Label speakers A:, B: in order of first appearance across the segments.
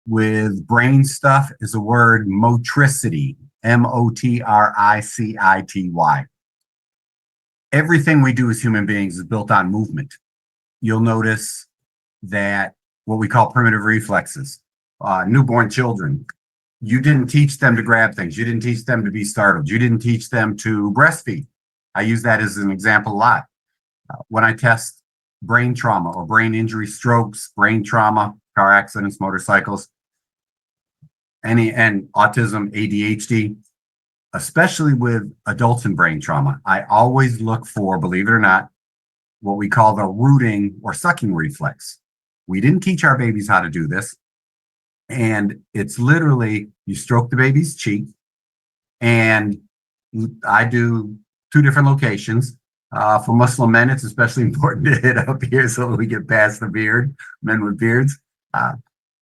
A: with brain stuff is the word motricity, motricity. Everything we do as human beings is built on movement. You'll notice that what we call primitive reflexes, newborn children, you didn't teach them to grab things. You didn't teach them to be startled. You didn't teach them to breastfeed. I use that as an example a lot. When I test brain trauma or brain injury, strokes, brain trauma, car accidents, motorcycles, and autism, ADHD, especially with adults in brain trauma, I always look for, believe it or not, what we call the rooting or sucking reflex. We didn't teach our babies how to do this. And it's literally, you stroke the baby's cheek, and I do 2 different locations. For Muslim men, it's especially important to hit up here so we get past the beard, men with beards,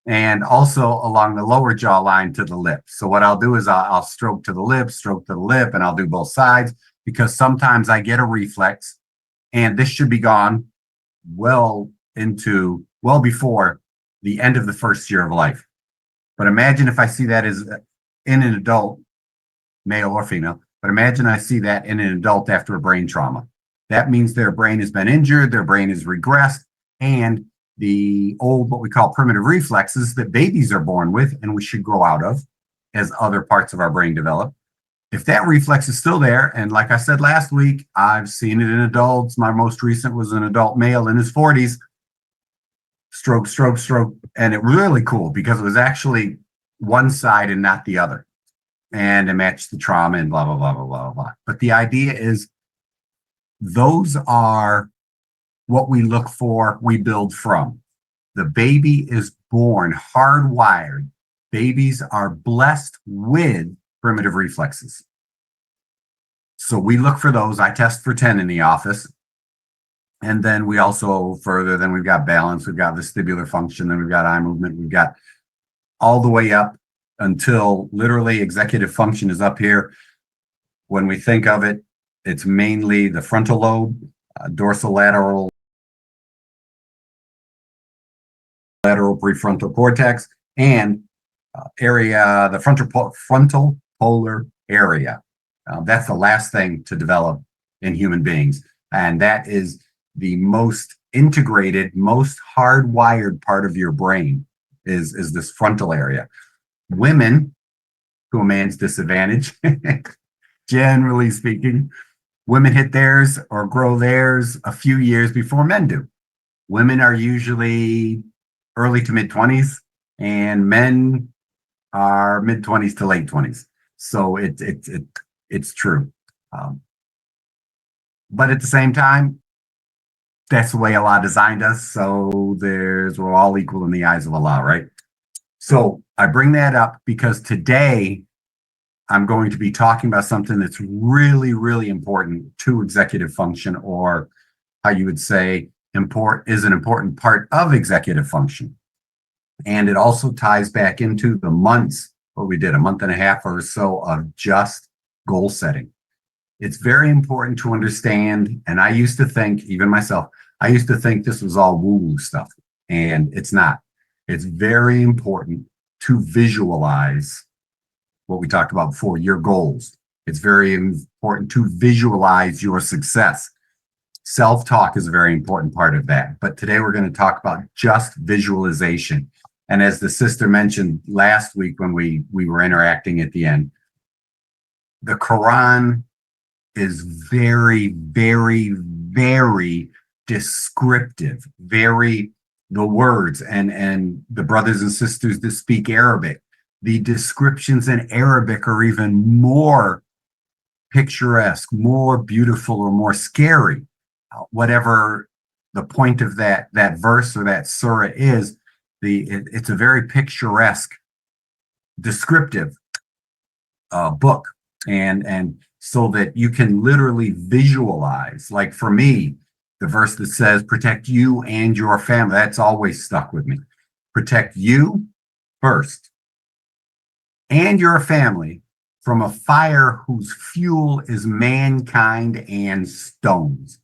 A: and also along the lower jawline to the lip. So what I'll do is I'll stroke to the lip, and I'll do both sides, because sometimes I get a reflex, and this should be gone well before the end of the first year of life. But imagine if I see that as in an adult, male or female, but imagine I see that in an adult after a brain trauma. That means their brain has been injured, their brain has regressed, and the old, what we call primitive reflexes that babies are born with and we should grow out of as other parts of our brain develop. If that reflex is still there, and like I said last week, I've seen it in adults. My most recent was an adult male in his 40s. Stroke, stroke, stroke. And it was really cool because it was actually one side and not the other. And it matched the trauma and blah, blah, blah, blah, blah, blah. But the idea is those are what we look for, we build from. The baby is born hardwired. Babies are blessed with primitive reflexes. So we look for those. I test for 10 in the office. And then we also then we've got balance, we've got vestibular function, then we've got eye movement, we've got all the way up until literally executive function is up here. When we think of it, it's mainly the frontal lobe, dorsolateral, lateral prefrontal cortex, and the frontal polar area. That's the last thing to develop in human beings. And that is the most integrated, most hardwired part of your brain is this frontal area. Women, to a man's disadvantage, generally speaking, women hit theirs or grow theirs a few years before men do. Women are usually early to mid-20s, and men are mid-20s to late 20s. So it's true. But at the same time, that's the way Allah designed us. So we're all equal in the eyes of Allah, right? So I bring that up because today I'm going to be talking about something that's really, really important to executive function, or how you would say is an important part of executive function. And it also ties back into the months, what we did, a month and a half or so of just goal setting. It's very important to understand, and I used to think, even myself, I used to think this was all woo-woo stuff, and it's not. It's very important to visualize what we talked about before, your goals. It's very important to visualize your success. Self-talk is a very important part of that. But today we're going to talk about just visualization. And as the sister mentioned last week when we were interacting at the end, the Quran is very, very, very descriptive, the words and the brothers and sisters that speak Arabic, the descriptions in Arabic are even more picturesque, more beautiful, or more scary. Whatever the point of that verse or that surah is, it's a very picturesque, descriptive book, and so that you can literally visualize. Like for me, the verse that says, protect you and your family, that's always stuck with me. Protect you first and your family from a fire whose fuel is mankind and stones.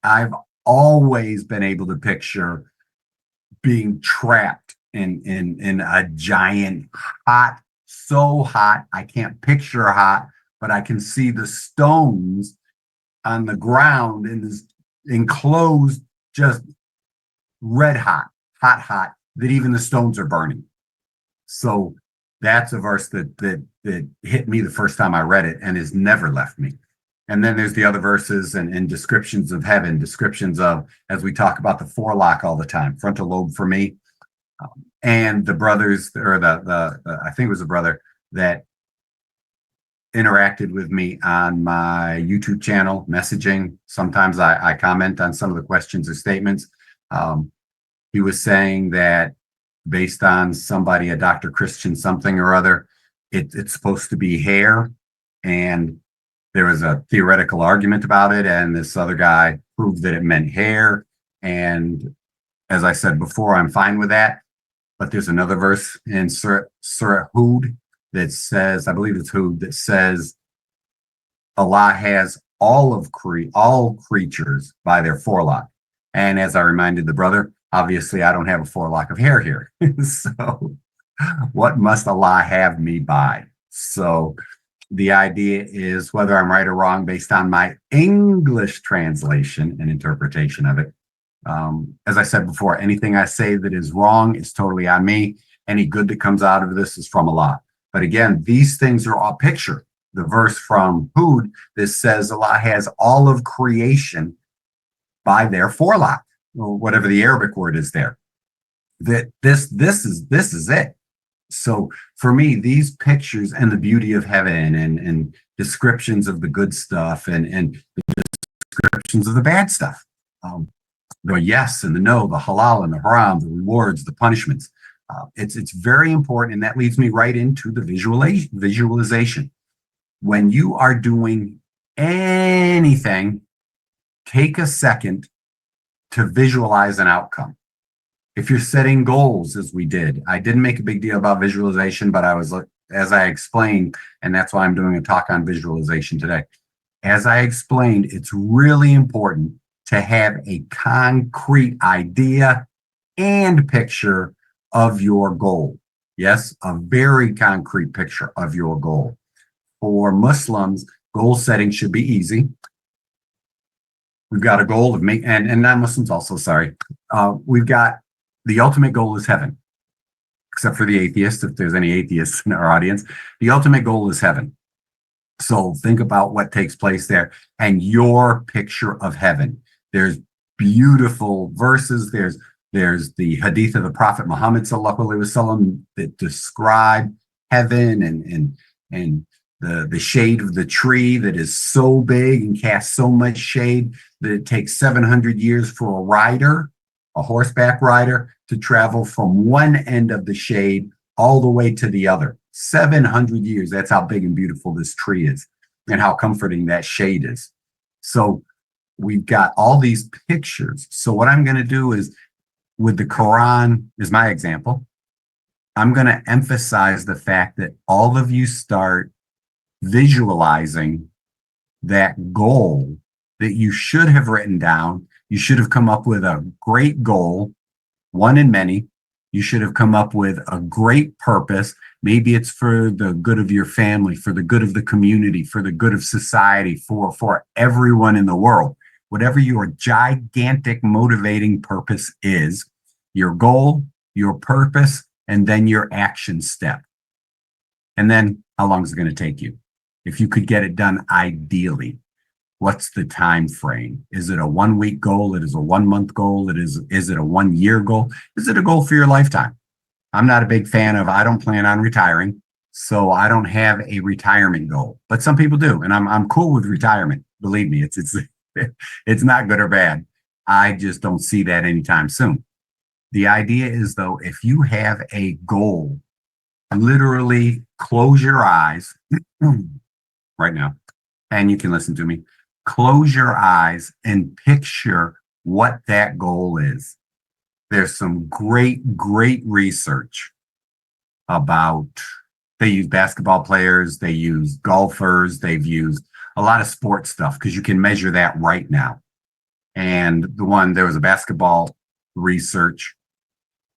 A: I've always been able to picture being trapped in a giant hot, so hot, I can't picture hot, but I can see the stones on the ground in this enclosed, just red hot, hot, that even the stones are burning. So that's a verse that hit me the first time I read it and has never left me. And then there's the other verses and descriptions of heaven, descriptions of, as we talk about the forelock all the time, frontal lobe for me. And the brothers, or I think it was a brother that interacted with me on my YouTube channel, messaging. Sometimes I comment on some of the questions or statements. He was saying that based on somebody, a Dr. Christian something or other, it's supposed to be hair. And there was a theoretical argument about it. And this other guy proved that it meant hair. And as I said before, I'm fine with that. But there's another verse in Surah Hud that says, I believe it's Hud, that says Allah has all creatures by their forelock. And as I reminded the brother, obviously I don't have a forelock of hair here. So what must Allah have me by? So the idea is, whether I'm right or wrong based on my English translation and interpretation of it. As I said before, anything I say that is wrong is totally on me. Any good that comes out of this is from Allah. But again, these things are all picture. The verse from Hud that says Allah has all of creation by their forelock, or whatever the Arabic word is there. That this is it. So for me, these pictures and the beauty of heaven and descriptions of the good stuff and the descriptions of the bad stuff. The yes and the no, the halal and the haram, the rewards, the punishments. It's very important, and that leads me right into the visualization. When you are doing anything, take a second to visualize an outcome. If you're setting goals, as we did, I didn't make a big deal about visualization, but as I explained, and that's why I'm doing a talk on visualization today. As I explained, it's really important to have a concrete idea and picture of your goal. Yes, a very concrete picture of your goal. For Muslims, goal setting should be easy. We've got a goal of and non-Muslims also, sorry. We've got the ultimate goal is heaven, except for the atheists, if there's any atheists in our audience. The ultimate goal is heaven. So think about what takes place there and your picture of heaven. There's beautiful verses. There's the hadith of the Prophet Muhammad sallallahu alaihi wasallam that describe heaven and the shade of the tree that is so big and casts so much shade that it takes 700 years for a horseback rider, to travel from one end of the shade all the way to the other. 700 years. That's how big and beautiful this tree is and how comforting that shade is. So we've got all these pictures. So what I'm going to do is, with the Quran is my example, I'm going to emphasize the fact that all of you start visualizing that goal that you should have written down. You should have come up with a great goal, one in many. You should have come up with a great purpose. Maybe it's for the good of your family, for the good of the community, for the good of society, for everyone in the world. Whatever your gigantic motivating purpose is, your goal, your purpose, and then your action step. And then how long is it going to take you? If you could get it done ideally, what's the time frame? Is it a 1 week goal? It is a 1 month goal? Is it a 1 year goal? Is it a goal for your lifetime? I'm not a big fan of, I don't plan on retiring, so I don't have a retirement goal. But some people do, and I'm cool with retirement. Believe me, it's not good or bad. I just don't see that anytime soon. The idea is, though, if you have a goal, literally close your eyes right now, and you can listen to me. Close your eyes and picture what that goal is. There's some great research about, they use basketball players, they use golfers, they've used a lot of sports stuff because you can measure that right now. And there was a basketball research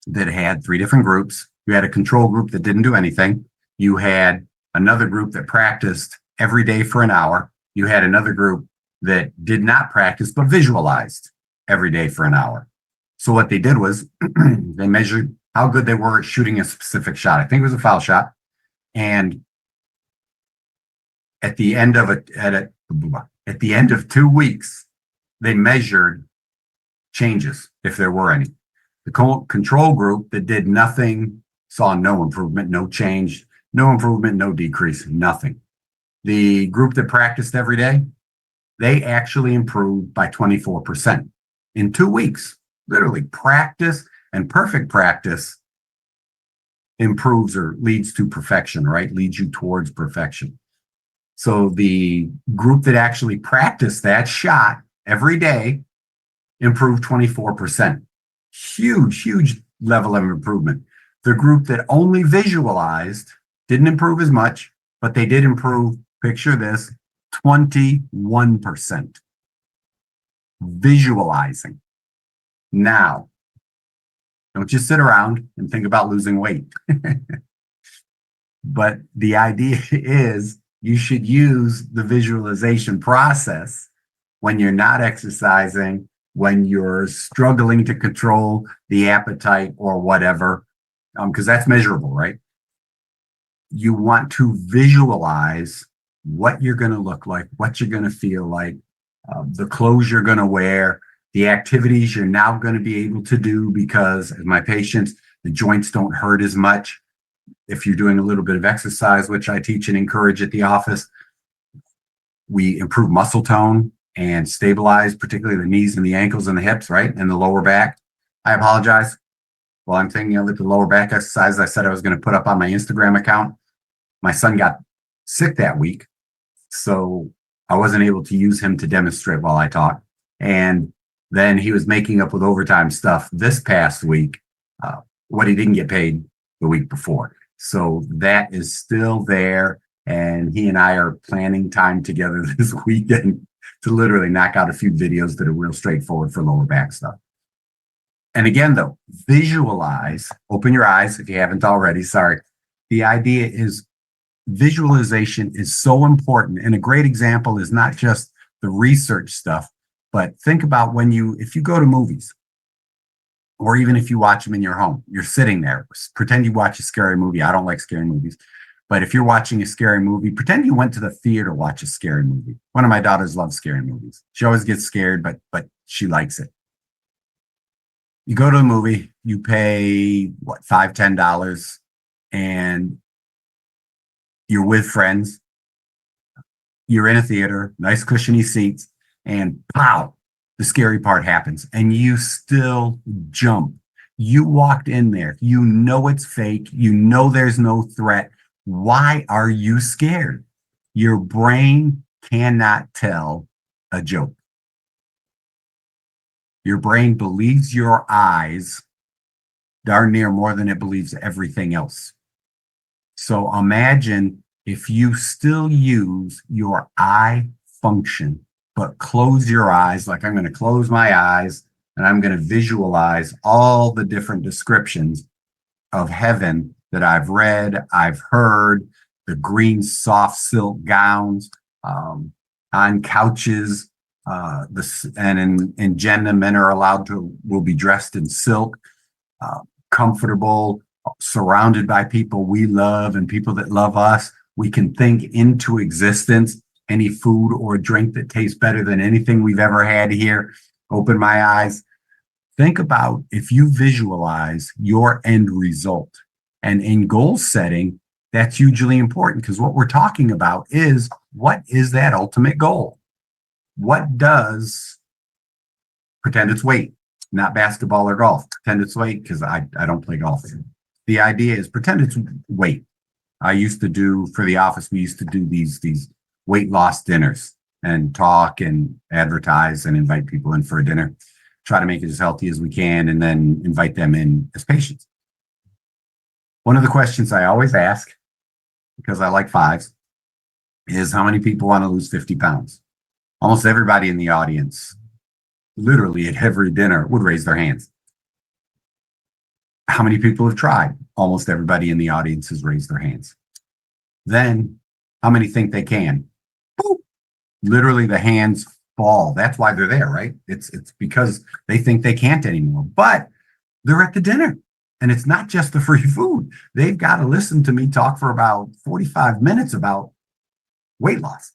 A: that had three different groups. You had a control group that didn't do anything. You had another group that practiced every day for an hour. You had another group that did not practice, but visualized every day for an hour. So what they did was they measured how good they were at shooting a specific shot. I think it was a foul shot. And at the end of at the end of 2 weeks, they measured changes, if there were any. The control group that did nothing saw no improvement, no change, no improvement, no decrease, nothing. The group that practiced every day, they actually improved by 24% in 2 weeks. Literally, practice and perfect practice improves or leads to perfection, right? Leads you towards perfection. So the group that actually practiced that shot every day improved 24%. Huge, huge level of improvement. The group that only visualized didn't improve as much, but they did improve, picture this, 21%. Visualizing. Now, don't just sit around and think about losing weight. But the idea is you should use the visualization process when you're not exercising, when you're struggling to control the appetite or whatever, because that's measurable, right? You want to visualize what you're going to look like, what you're going to feel like, the clothes you're going to wear, the activities you're now going to be able to do because, as my patients, the joints don't hurt as much. If you're doing a little bit of exercise, which I teach and encourage at the office, we improve muscle tone and stabilize, particularly the knees and the ankles and the hips, right? And the lower back. I apologize. While I'm thinking of it, the lower back exercise I said I was going to put up on my Instagram account. My son got sick that week, so I wasn't able to use him to demonstrate while I talked. And then he was making up with overtime stuff this past week, what he didn't get paid the week before. So that is still there. And he and I are planning time together this weekend to literally knock out a few videos that are real straightforward for lower back stuff. And again, though, visualize, open your eyes if you haven't already. Sorry. The idea is visualization is so important. And a great example is not just the research stuff, but think about if you go to movies, or even if you watch them in your home, you're sitting there, pretend you watch a scary movie. I don't like scary movies, but if you're watching a scary movie, pretend you went to the theater to watch a scary movie. One of my daughters loves scary movies. She always gets scared, but she likes it. You go to a movie, you pay $5, $10, and you're with friends. You're in a theater, nice cushiony seats, and pow, the scary part happens, and you still jump. You walked in there. You know it's fake. You know there's no threat. Why are you scared? Your brain cannot tell a joke. Your brain believes your eyes darn near more than it believes everything else. So imagine if you still use your eye function, but close your eyes, like I'm going to close my eyes and I'm going to visualize all the different descriptions of heaven that I've read, I've heard, the green soft silk gowns, on couches, and in Jannah, men are will be dressed in silk, comfortable, surrounded by people we love and people that love us. We can think into existence any food or drink that tastes better than anything we've ever had here. Open my eyes. Think about if you visualize your end result. And in goal setting, that's hugely important because what we're talking about is what is that ultimate goal? What does, pretend it's weight, not basketball or golf. Pretend it's weight because I don't play golf. The idea is pretend it's weight. I used to do, for the office, we used to do these weight loss dinners and talk and advertise and invite people in for a dinner, try to make it as healthy as we can, and then invite them in as patients. One of the questions I always ask, because I like fives, is how many people want to lose 50 pounds? Almost everybody in the audience, literally at every dinner, would raise their hands. How many people have tried? Almost everybody in the audience has raised their hands. Then, how many think they can? Boop. Literally, the hands fall. That's why they're there, right? It's because they think they can't anymore. But they're at the dinner, and it's not just the free food. They've got to listen to me talk for about 45 minutes about weight loss.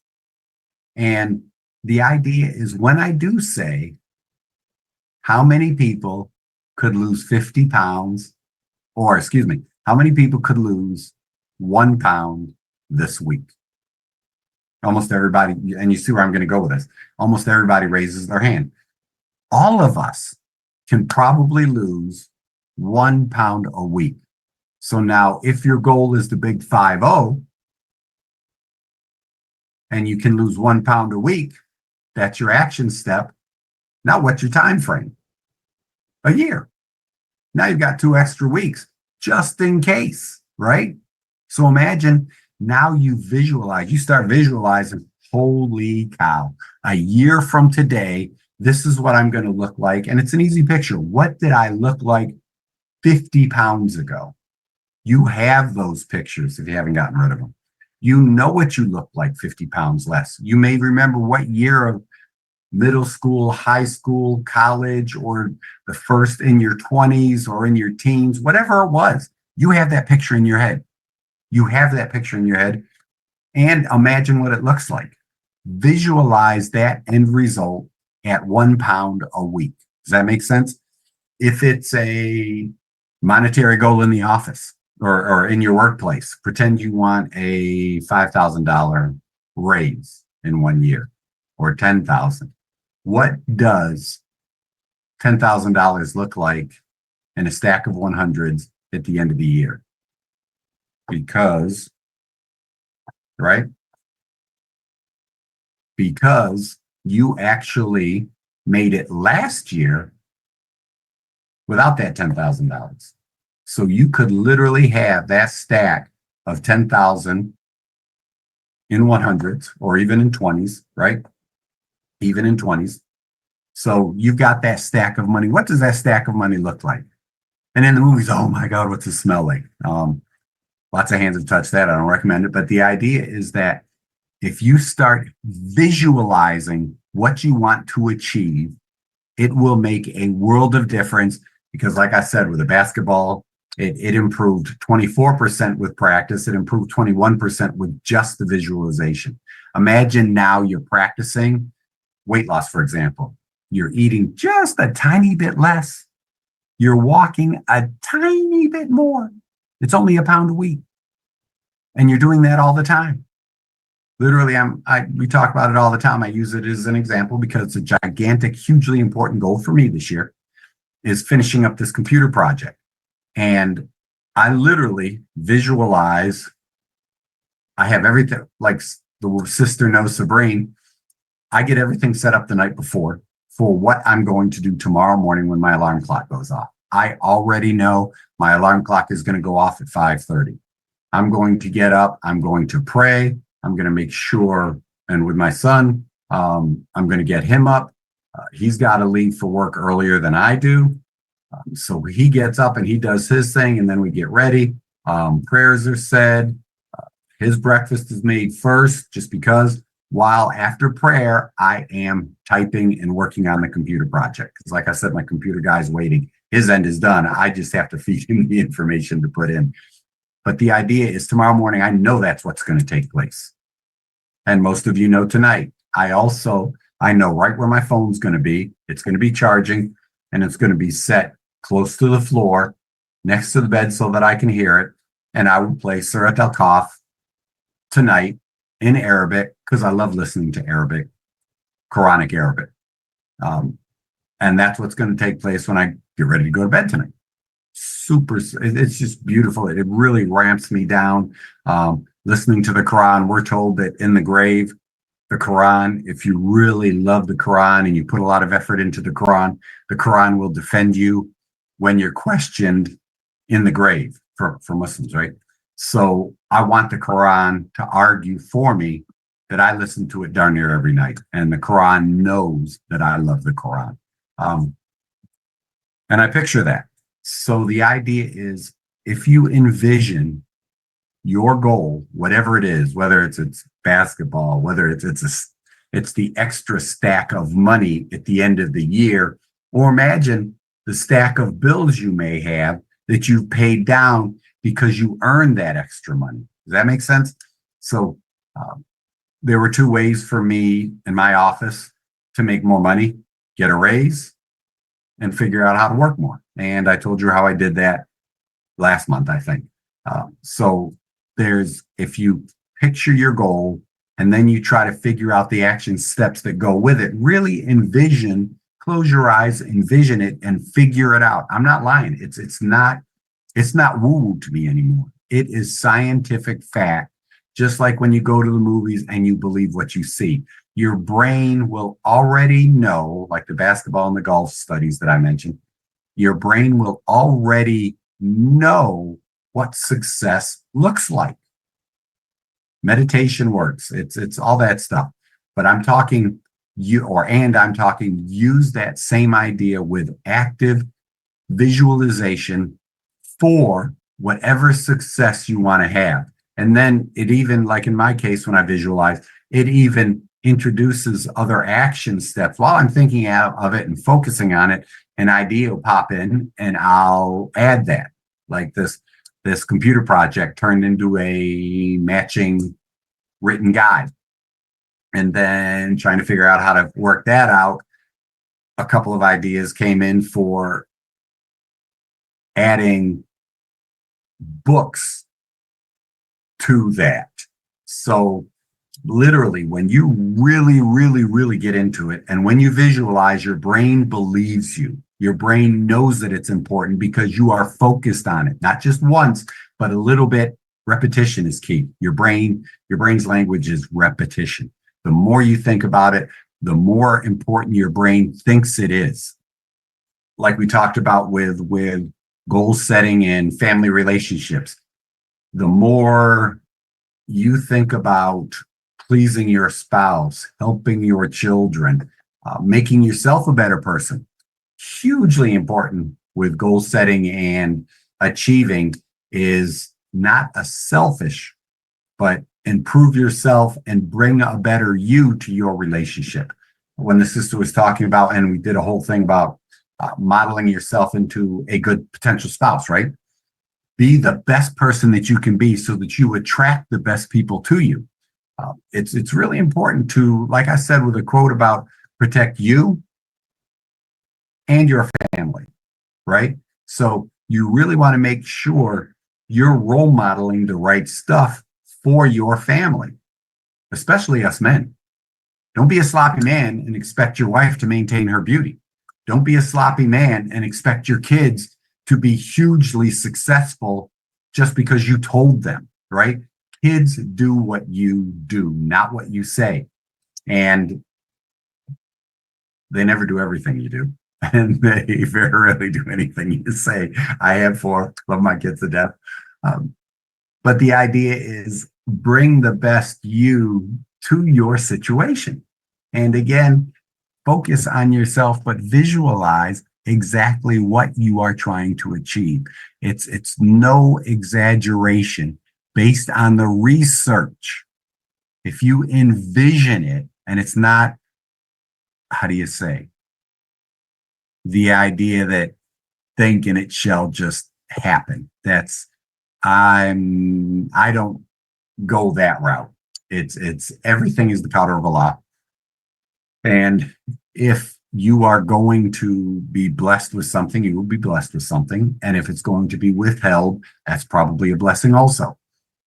A: And the idea is when I do say, how many people could lose 50 pounds, or excuse me, how many people could lose 1 pound this week? Almost everybody, and you see where I'm going to go with this. Almost everybody raises their hand. All of us can probably lose 1 pound a week. So now, if your goal is the big 5-0, and you can lose 1 pound a week, that's your action step. Now, what's your time frame? A year. Now you've got 2 extra weeks just in case, right? So imagine now you start visualizing, holy cow, a year from today, this is what I'm going to look like. And it's an easy picture. What did I look like 50 pounds ago? You have those pictures if you haven't gotten rid of them. You know what you look like 50 pounds less. You may remember what year of middle school, high school, college, or the first in your 20s or in your teens, whatever it was. You have that picture in your head. You have that picture in your head, and imagine what it looks like. Visualize that end result at 1 pound a week. Does that make sense? If it's a monetary goal in the office or in your workplace, pretend you want a $5,000 raise in 1 year or 10,000. What does $10,000 look like in a stack of 100s at the end of the year? Because you actually made it last year without that $10,000. So you could literally have that stack of 10,000 in 100s or even in 20s, right? Even in 20s. So you've got that stack of money. What does that stack of money look like? And in the movies, oh my God, what's it smell like? Lots of hands have touched that. I don't recommend it. But the idea is that if you start visualizing what you want to achieve, it will make a world of difference. Because like I said, with the basketball, it improved 24% with practice. It improved 21% with just the visualization. Imagine now you're practicing weight loss, for example. You're eating just a tiny bit less. You're walking a tiny bit more. It's only a pound a week. And you're doing that all the time. Literally, we talk about it all the time. I use it as an example because it's a gigantic, hugely important goal for me this year is finishing up this computer project. And I literally visualize, I have everything, like the sister knows Sabrine, I get everything set up the night before for what I'm going to do tomorrow morning when my alarm clock goes off. I already know my alarm clock is going to go off at 5:30. I'm going to get up. I'm going to pray. I'm going to make sure, and with my son, I'm going to get him up. He's got to leave for work earlier than I do. So he gets up and he does his thing, and then we get ready. Prayers are said. His breakfast is made first, just because while after prayer, I am typing and working on the computer project. Because like I said, my computer guy's waiting. His end is done. I just have to feed him the information to put in. But the idea is tomorrow morning, I know that's what's going to take place. And most of you know tonight. I know right where my phone's going to be. It's going to be charging, and it's going to be set close to the floor next to the bed so that I can hear it. And I will play Surat al-Kahf tonight in Arabic because I love listening to Arabic, Quranic Arabic. And that's what's going to take place when I get ready to go to bed tonight. It's just beautiful. It really ramps me down. Listening to the Quran, we're told that in the grave, the Quran, if you really love the Quran and you put a lot of effort into the Quran will defend you when you're questioned in the grave for Muslims, right? So I want the Quran to argue for me that I listen to it darn near every night. And the Quran knows that I love the Quran. And I picture that. So the idea is if you envision your goal, whatever it is, whether it's basketball, whether it's the extra stack of money at the end of the year, or imagine the stack of bills you may have that you've paid down because you earned that extra money. Does that make sense? So there were two ways for me in my office to make more money: get a raise and figure out how to work more. And I told you how I did that last month, I think. So if you picture your goal and then you try to figure out the action steps that go with it, really close your eyes, envision it, and figure it out. I'm not lying. It's not woo-woo to me anymore. It is scientific fact. Just like when you go to the movies and you believe what you see, your brain will already know, like the basketball and the golf studies that I mentioned, your brain will already know what success looks like. Meditation works. It's all that stuff. But I'm talking use that same idea with active visualization for whatever success you want to have. And then it even, like in my case, when I visualize, it even introduces other action steps. While I'm thinking of it and focusing on it, an idea will pop in and I'll add that. Like this computer project turned into a matching written guide. And then trying to figure out how to work that out, a couple of ideas came in for adding books to that. So literally, when you really, really, really get into it, and when you visualize, your brain believes you. Your brain knows that it's important because you are focused on it, not just once, but a little bit. Repetition is key. Your brain's language is repetition. The more you think about it, the more important your brain thinks it is. Like we talked about with goal setting and family relationships, the more you think about pleasing your spouse, helping your children, making yourself a better person, hugely important with goal setting and achieving is not a selfish, but improve yourself and bring a better you to your relationship. When the sister was talking about, and we did a whole thing about modeling yourself into a good potential spouse, right? Be the best person that you can be so that you attract the best people to you. It's really important to, like I said, with a quote about protect you and your family, right? So you really want to make sure you're role modeling the right stuff for your family, especially us men. Don't be a sloppy man and expect your wife to maintain her beauty. Don't be a sloppy man and expect your kids to be hugely successful just because you told them, right? Kids do what you do, not what you say. And they never do everything you do. And they very rarely do anything you say. I have four, love my kids to death. But the idea is bring the best you to your situation. And again, focus on yourself, but visualize exactly what you are trying to achieve. It's no exaggeration based on the research. If you envision it, and it's not, how do you say, the idea that think and it shall just happen. I don't go that route. It's everything is the powder of Allah. And if you are going to be blessed with something, you will be blessed with something. And if it's going to be withheld, that's probably a blessing also.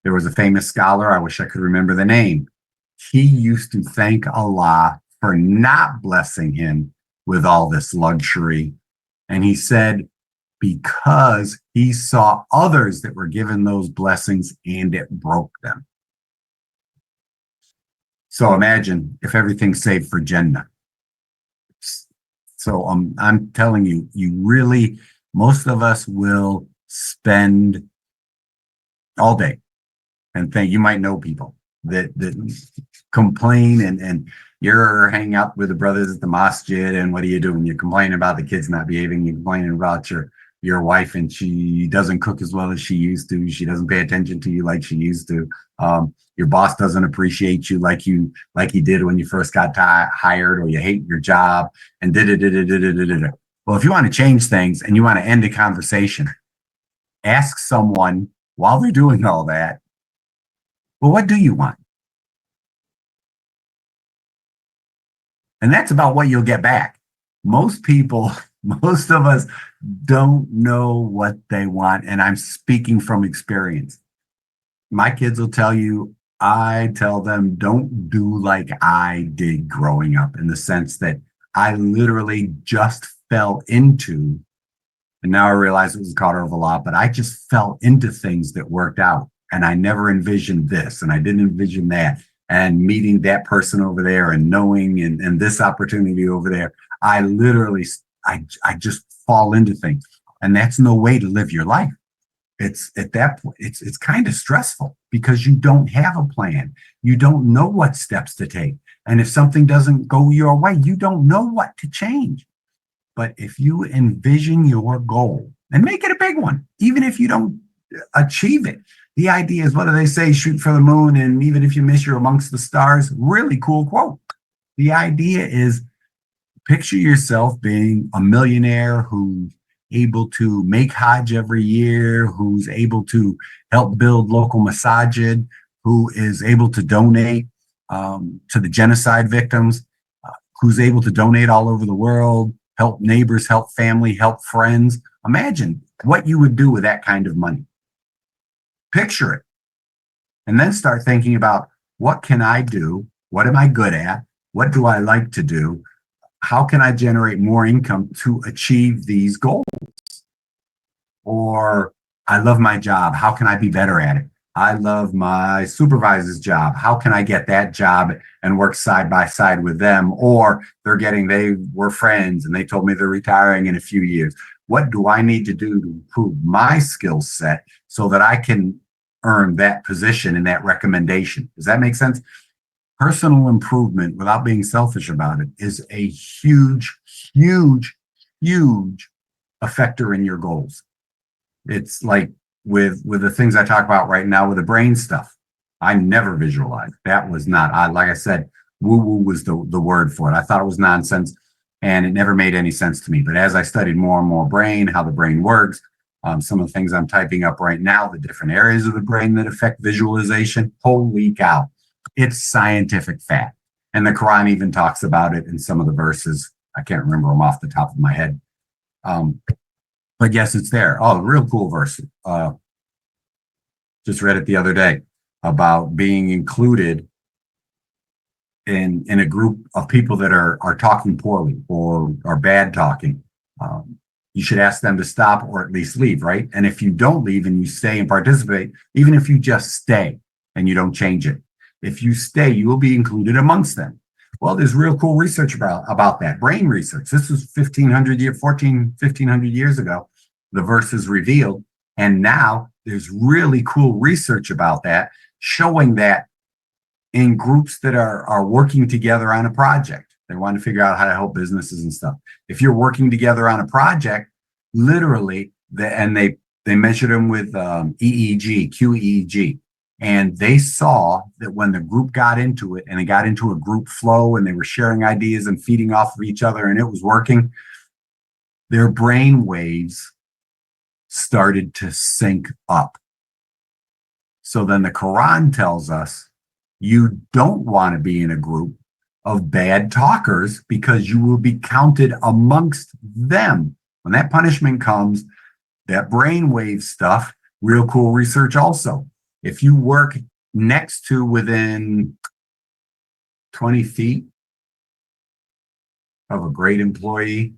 A: There was a famous scholar, I wish I could remember the name. He used to thank Allah for not blessing him with all this luxury. And he said, because he saw others that were given those blessings and it broke them. So imagine if everything's saved for Jannah. So I'm telling you, most of us will spend all day and think. You might know people that complain and you're hanging out with the brothers at the masjid, and what are you doing? You're complaining about the kids not behaving. You're complaining about your your wife and she doesn't cook as well as she used to. She doesn't pay attention to you like she used to. Your boss doesn't appreciate you like he did when you first got hired, or you hate your job and did it. Well, if you want to change things and you want to end a conversation, ask someone while they're doing all that, well, what do you want? And that's about what you'll get back. Most people, most of us don't know what they want. And I'm speaking from experience. My kids will tell you, I tell them, don't do like I did growing up, in the sense that I literally just fell into, and now I realize it was caught over a lot, but I just fell into things that worked out. And I never envisioned this, and I didn't envision that, and meeting that person over there and knowing and this opportunity over there. I literally, I just fall into things. And that's no way to live your life. It's at that point, it's kind of stressful because you don't have a plan. You don't know what steps to take. And if something doesn't go your way, you don't know what to change. But if you envision your goal and make it a big one, even if you don't achieve it, the idea is, what do they say? Shoot for the moon. And even if you miss, you're amongst the stars. Really cool quote. The idea is, picture yourself being a millionaire who's able to make Hajj every year, who's able to help build local masajid, who is able to donate to the genocide victims, who's able to donate all over the world, help neighbors, help family, help friends. Imagine what you would do with that kind of money. Picture it. And then start thinking about, what can I do? What am I good at? What do I like to do? How can I generate more income to achieve these goals? Or, I love my job. How can I be better at it? I love my supervisor's job. How can I get that job and work side by side with them? Or they were friends and they told me they're retiring in a few years. What do I need to do to improve my skill set so that I can earn that position and that recommendation? Does that make sense? Personal improvement, without being selfish about it, is a huge, huge, huge effector in your goals. It's like with the things I talk about right now with the brain stuff. I never visualized. That was not, like I said, woo-woo was the word for it. I thought it was nonsense, and it never made any sense to me. But as I studied more and more brain, how the brain works, some of the things I'm typing up right now, the different areas of the brain that affect visualization, holy cow, it's scientific fact. And the Quran even talks about it in some of the verses. I can't remember them off the top of my head. But yes, it's there. Oh, real cool verse. Just read it the other day about being included in a group of people that are talking poorly or are bad talking. You should ask them to stop or at least leave, right? And if you don't leave and you stay and participate, even if you just stay and you don't change it, if you stay, you will be included amongst them. Well, there's real cool research about that. Brain research. This was 1500 years ago. The verse is revealed. And now there's really cool research about that, showing that in groups that are working together on a project, they want to figure out how to help businesses and stuff. If you're working together on a project, literally, they measured them with EEG, QEEG. And they saw that when the group got into it and they got into a group flow and they were sharing ideas and feeding off of each other and it was working, their brain waves started to sync up. So then the Quran tells us you don't want to be in a group of bad talkers because you will be counted amongst them. When that punishment comes, that brainwave stuff, real cool research also. If you work next to within 20 feet of a great employee,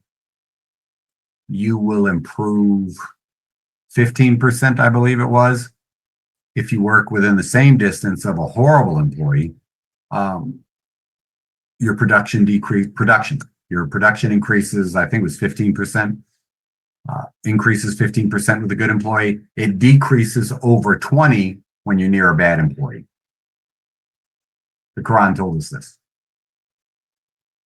A: you will improve 15%, I believe it was. If you work within the same distance of a horrible employee, your production increases, I think it was 15%, increases 15% with a good employee. It decreases over 20 when you're near a bad employee. The Quran told us this.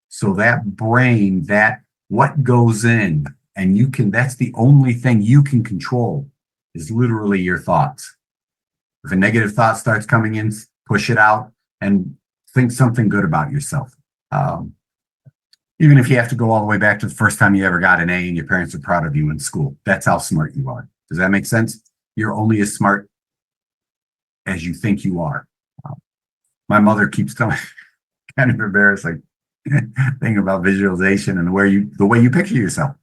A: So that brain, that what goes in And that's the only thing you can control is literally your thoughts. If a negative thought starts coming in, push it out and think something good about yourself. Um, Even if you have to go all the way back to the first time you ever got an A and your parents are proud of you in school, that's how smart you are. Does that make sense? You're only as smart as you think you are. My mother keeps telling, kind of embarrassing thing about visualization and the way you picture yourself.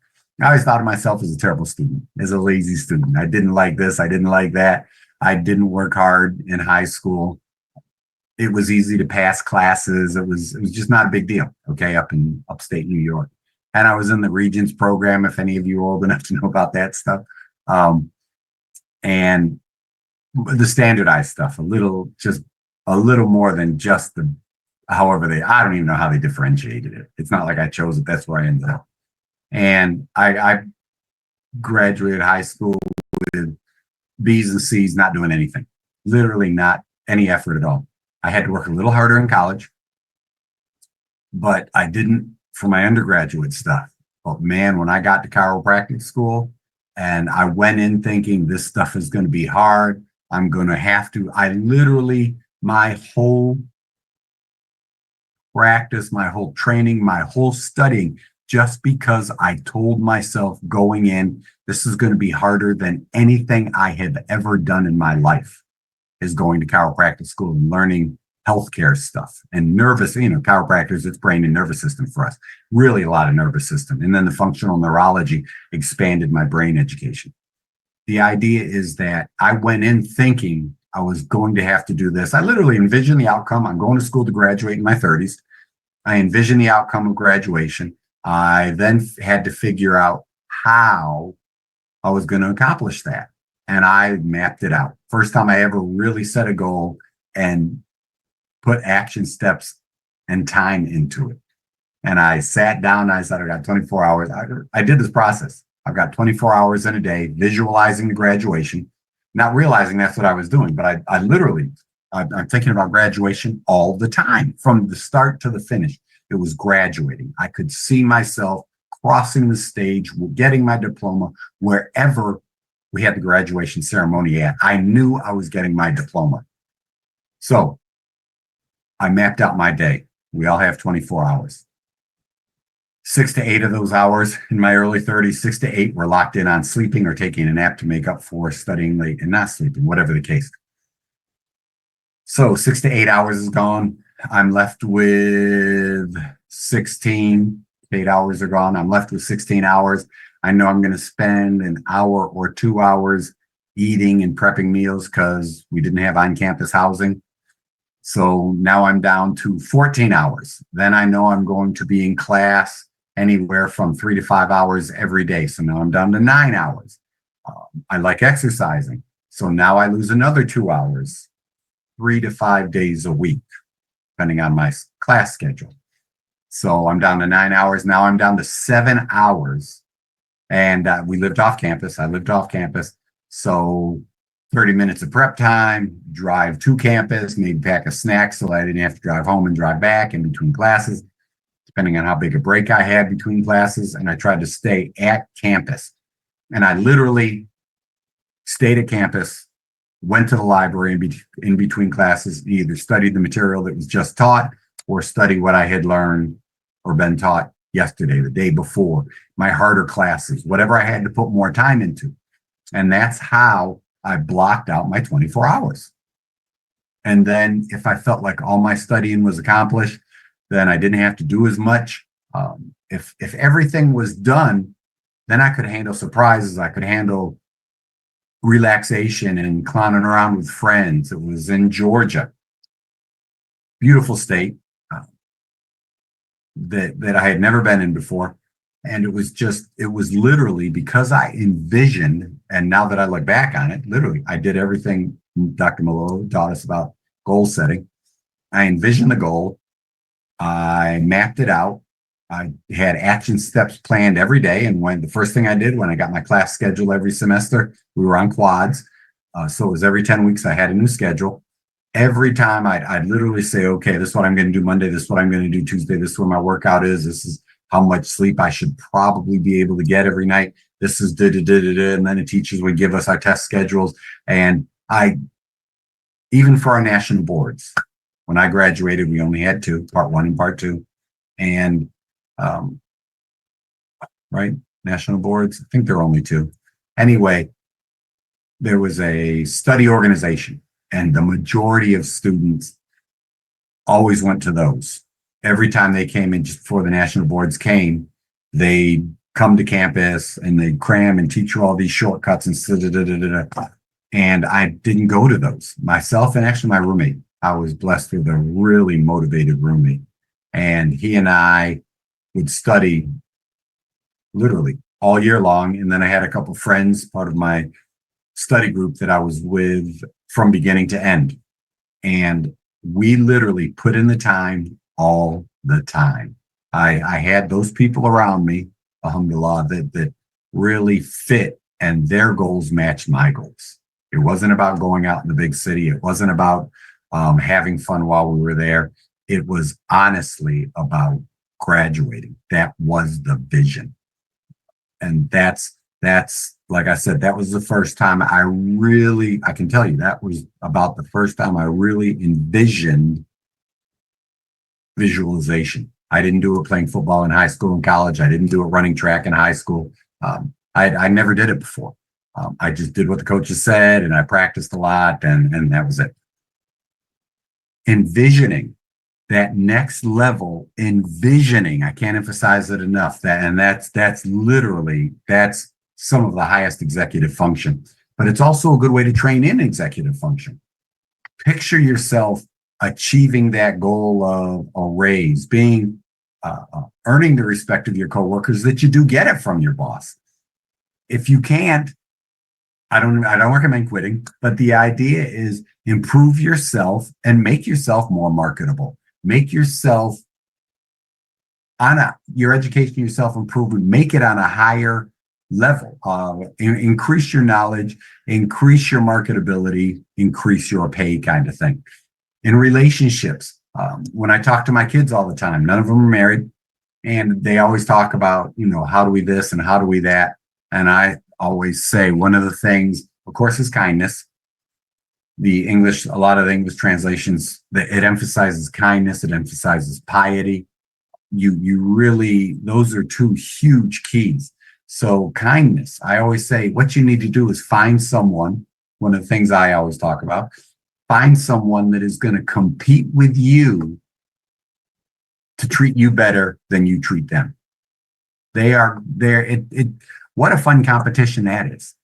A: I always thought of myself as a terrible student, as a lazy student. I didn't like this. I didn't like that. I didn't work hard in high school. It was easy to pass classes. It was just not a big deal. Okay, up in upstate New York, and I was in the Regents program. If any of you are old enough to know about that stuff, and the standardized stuff, just a little more than just the. However, I don't even know how they differentiated it. It's not like I chose it. That's where I ended up. And I graduated high school with B's and C's, not doing anything, literally not any effort at all. I had to work a little harder in college, but I didn't for my undergraduate stuff. But man, when I got to chiropractic school and I went in thinking this stuff is going to be hard, I'm going to have to, my whole practice, my whole training, my whole studying, just because I told myself going in, this is going to be harder than anything I have ever done in my life, is going to chiropractic school and learning healthcare stuff and chiropractors, it's brain and nervous system for us, really a lot of nervous system. And then the functional neurology expanded my brain education. The idea is that I went in thinking I was going to have to do this. I literally envisioned the outcome. I'm going to school to graduate in my 30s. I envisioned the outcome of graduation. I then had to figure out how I was going to accomplish that. And I mapped it out. First time I ever really set a goal and put action steps and time into it. And I sat down and I said, I got 24 hours. I did this process. I've got 24 hours in a day, visualizing the graduation, not realizing that's what I was doing. But I'm thinking about graduation all the time, from the start to the finish. It was graduating. I could see myself crossing the stage, getting my diploma, wherever we had the graduation ceremony at. I knew I was getting my diploma. So I mapped out my day. We all have 24 hours. 6 to 8 of those hours in my early 30s, 6 to 8 were locked in on sleeping or taking a nap to make up for studying late and not sleeping, whatever the case. So 6 to 8 hours is gone. I'm left with 16. 8 hours are gone. I'm left with 16 hours. I know I'm going to spend an hour or 2 hours eating and prepping meals because we didn't have on-campus housing. So now I'm down to 14 hours. Then I know I'm going to be in class anywhere from 3 to 5 hours every day. So now I'm down to 9 hours. I like exercising. So now I lose another 2 hours, 3 to 5 days a week, depending on my class schedule. So I'm down to 9 hours. Now I'm down to 7 hours. And we lived off campus. I lived off campus. So 30 minutes of prep time, drive to campus, maybe pack a snack so I didn't have to drive home and drive back in between classes, depending on how big a break I had between classes. And I tried to stay at campus. And I literally stayed at campus, went to the library in between classes, either studied the material that was just taught or study what I had learned or been taught yesterday, the day before, my harder classes, whatever I had to put more time into. And that's how I blocked out my 24 hours. And then if I felt like all my studying was accomplished, then I didn't have to do as much. If everything was done, then I could handle surprises. I could handle relaxation and clowning around with friends. It was in Georgia, beautiful state that I had never been in before. And it was literally because I envisioned, and now that I look back on it, literally, I did everything Dr. Malolo taught us about goal setting. I envisioned the goal. I mapped it out. I had action steps planned every day. And the first thing I did when I got my class schedule every semester, we were on quads. So it was every 10 weeks, I had a new schedule. Every time I'd literally say, okay, this is what I'm going to do Monday. This is what I'm going to do Tuesday. This is where my workout is. This is how much sleep I should probably be able to get every night. This is da da da da da. And then the teachers would give us our test schedules. And even for our national boards, when I graduated, we only had two, part one and part two. And, right, national boards, I think there are only two. Anyway, there was a study organization, and the majority of students always went to those. Every time they came in, just before the national boards came, they'd come to campus and they'd cram and teach you all these shortcuts and da, da, da, da, da. And I didn't go to those myself. And actually my roommate, I was blessed with a really motivated roommate, and he and I would study literally all year long. And then I had a couple of friends, part of my study group, that I was with from beginning to end. And we literally put in the time all the time. I had those people around me, alhamdulillah, that really fit, and their goals matched my goals. It wasn't about going out in the big city. It wasn't about having fun while we were there. It was honestly about graduating. That was the vision. And that's like I said, that was the first time I can tell you, that was about the first time I really envisioned visualization. I didn't do it playing football in high school and college. I didn't do it running track in high school. I never did it before. I just did what the coaches said, and I practiced a lot, and that was it. Envisioning that next level, I can't emphasize it enough. That's literally some of the highest executive function, but it's also a good way to train in executive function. Picture yourself achieving that goal of a raise, being earning the respect of your coworkers, that you do get it from your boss. If you can't, I don't recommend quitting, but the idea is improve yourself and make yourself more marketable. Make yourself your education, your self-improvement, make it on a higher level. Increase your knowledge, increase your marketability, increase your pay, kind of thing. In relationships, when I talk to my kids all the time, none of them are married, and they always talk about, how do we this and how do we that? And I always say one of the things, of course, is kindness. A lot of the English translations, it emphasizes kindness, it emphasizes piety. You really, those are two huge keys. So kindness, I always say what you need to do is find someone, one of the things I always talk about, find someone that is going to compete with you to treat you better than you treat them. They are there. What a fun competition that is.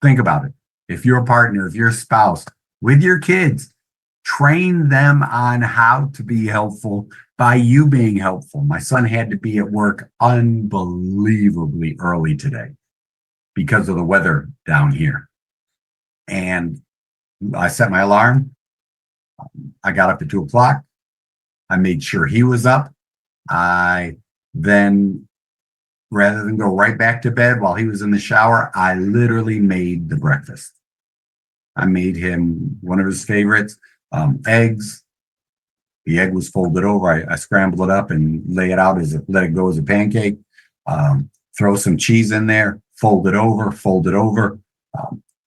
A: Think about it. If your partner, if your spouse, with your kids, train them on how to be helpful by you being helpful. My son had to be at work unbelievably early today because of the weather down here. And I set my alarm. I got up at 2:00. I made sure he was up. I then, rather than go right back to bed while he was in the shower, I literally made the breakfast. I made him one of his favorites, eggs. The egg was folded over. I scrambled it up and let it go as a pancake. Throw some cheese in there, fold it over,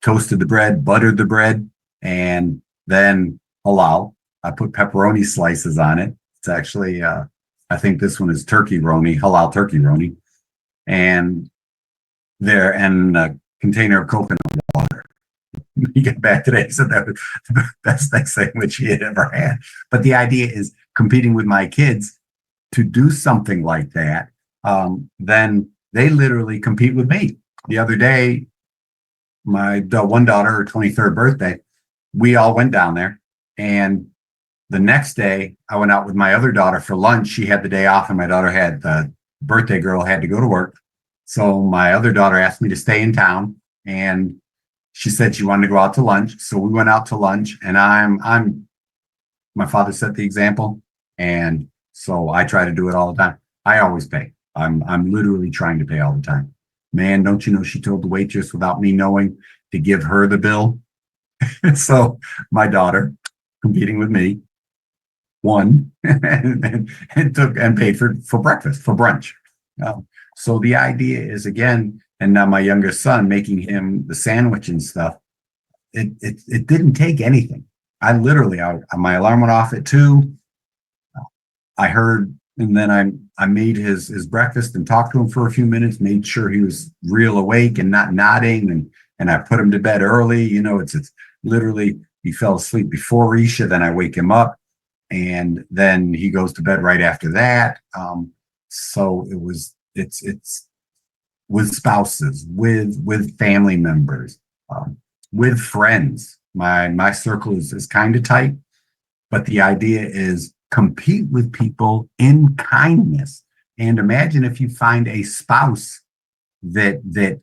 A: toasted the bread, buttered the bread, and then halal. I put pepperoni slices on it. It's actually, I think this one is halal turkey roni. And a container of coconut water. He got back today and said that was the best sandwich he had ever had. But the idea is competing with my kids to do something like that. Then they literally compete with me. The other day, my one daughter, her 23rd birthday, we all went down there. And the next day, I went out with my other daughter for lunch. She had the day off, and my daughter the birthday girl had to go to work. So my other daughter asked me to stay in town, and she said she wanted to go out to lunch. So we went out to lunch, and my father set the example. And so I try to do it all the time. I always pay. I'm literally trying to pay all the time. Man, don't you know, she told the waitress without me knowing to give her the bill. So my daughter, competing with me, one and took and paid for breakfast, for brunch. So the idea is, again, and now my youngest son, making him the sandwich and stuff, it didn't take anything. I literally, my alarm went off at 2. I heard, and then I made his breakfast and talked to him for a few minutes, made sure he was real awake and not nodding, and I put him to bed early. It's literally, he fell asleep before Risha, then I wake him up, and then he goes to bed right after that. So it's with spouses, with family members, with friends. My circle is kind of tight, but the idea is compete with people in kindness. And imagine if you find a spouse that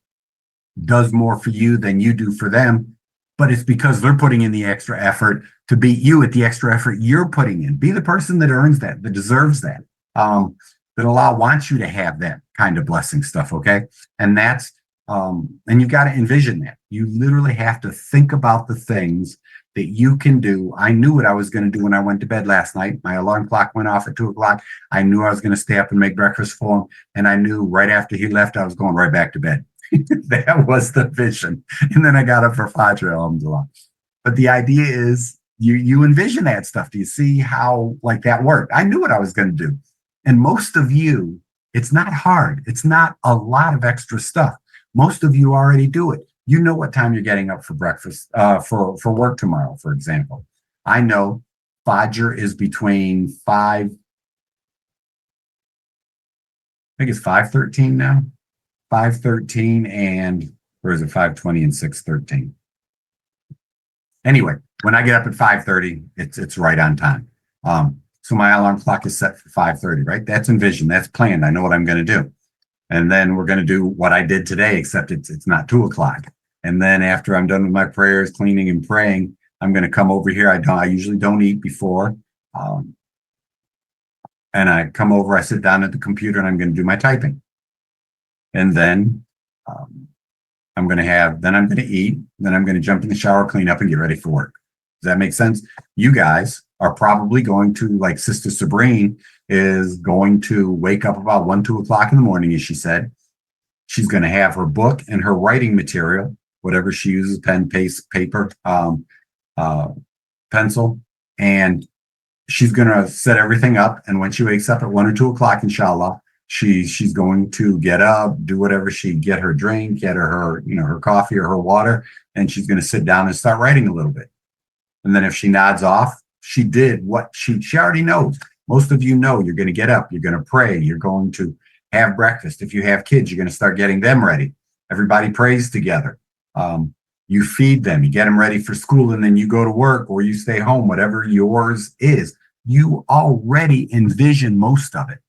A: does more for you than you do for them, but it's because they're putting in the extra effort to beat you at the extra effort you're putting in. Be the person that earns that deserves that. That Allah wants you to have that kind of blessing stuff, okay? And that's, and you've got to envision that. You literally have to think about the things that you can do. I knew what I was going to do when I went to bed last night. My alarm clock went off at 2:00. I knew I was going to stay up and make breakfast for him. And I knew right after he left, I was going right back to bed. That was the vision. And then I got up for Fajr, alhamdulillah. But the idea is you envision that stuff. Do you see how like that worked? I knew what I was going to do. And most of you, it's not hard. It's not a lot of extra stuff. Most of you already do it. You know what time you're getting up for breakfast, for work tomorrow, for example. I know Fajr is between 5, I think it's 5:13 now. 5:13 and, or is it 5:20 and 6:13? Anyway, when I get up at 5:30, it's right on time. So my alarm clock is set for 5:30, right? That's envisioned, that's planned. I know what I'm going to do. And then we're going to do what I did today, except it's not 2:00. And then after I'm done with my prayers, cleaning and praying, I'm going to come over here. I usually don't eat before. And I come over, I sit down at the computer, and I'm going to do my typing. And then I'm going to eat. Then I'm going to jump in the shower, clean up, and get ready for work. Does that make sense? You guys are probably going to, like Sister Sabrine is going to wake up about 1-2 o'clock in the morning, as she said. She's going to have her book and her writing material, whatever she uses, pen, paper, pencil, and she's going to set everything up. And when she wakes up at 1 or 2 o'clock, inshallah, she's going to get up, do whatever get her drink, get her her coffee or her water, and she's going to sit down and start writing a little bit. And then if she nods off, she did what she already knows. Most of you know you're going to get up, you're going to pray, you're going to have breakfast. If you have kids, you're going to start getting them ready. Everybody prays together. You feed them, you get them ready for school, and then you go to work or you stay home, whatever yours is. You already envision most of it.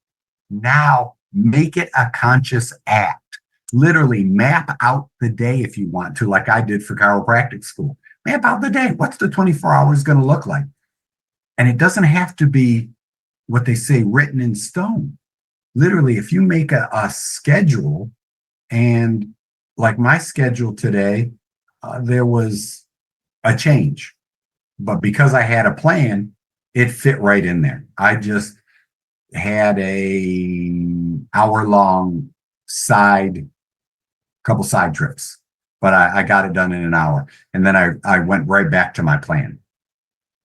A: Now make it a conscious act. Literally map out the day if you want to, like I did for chiropractic school. Map out the day. What's the 24 hours going to look like? And it doesn't have to be what they say written in stone. Literally, if you make a schedule, and like my schedule today, there was a change. But because I had a plan, it fit right in there. I just had a hour-long couple side trips, but I got it done in an hour. And then I went right back to my plan.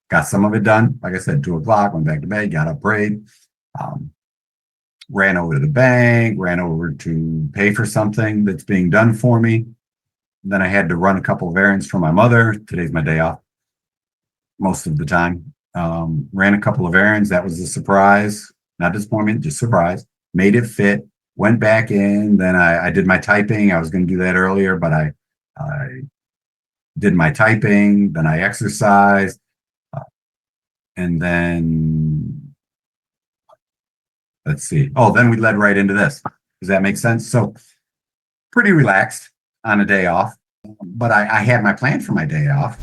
A: Got some of it done. Like I said, 2 o'clock, went back to bed, got up, prayed, ran over to the bank, ran over to pay for something that's being done for me. Then I had to run a couple of errands for my mother. Today's my day off most of the time. Ran a couple of errands. That was a surprise, not disappointment, just surprise. Made it fit, went back in. Then I did my typing. I was going to do that earlier, but I did my typing. Then I exercised. And then, let's see. Oh, then we led right into this. Does that make sense? So pretty relaxed on a day off, but I had my plan for my day off.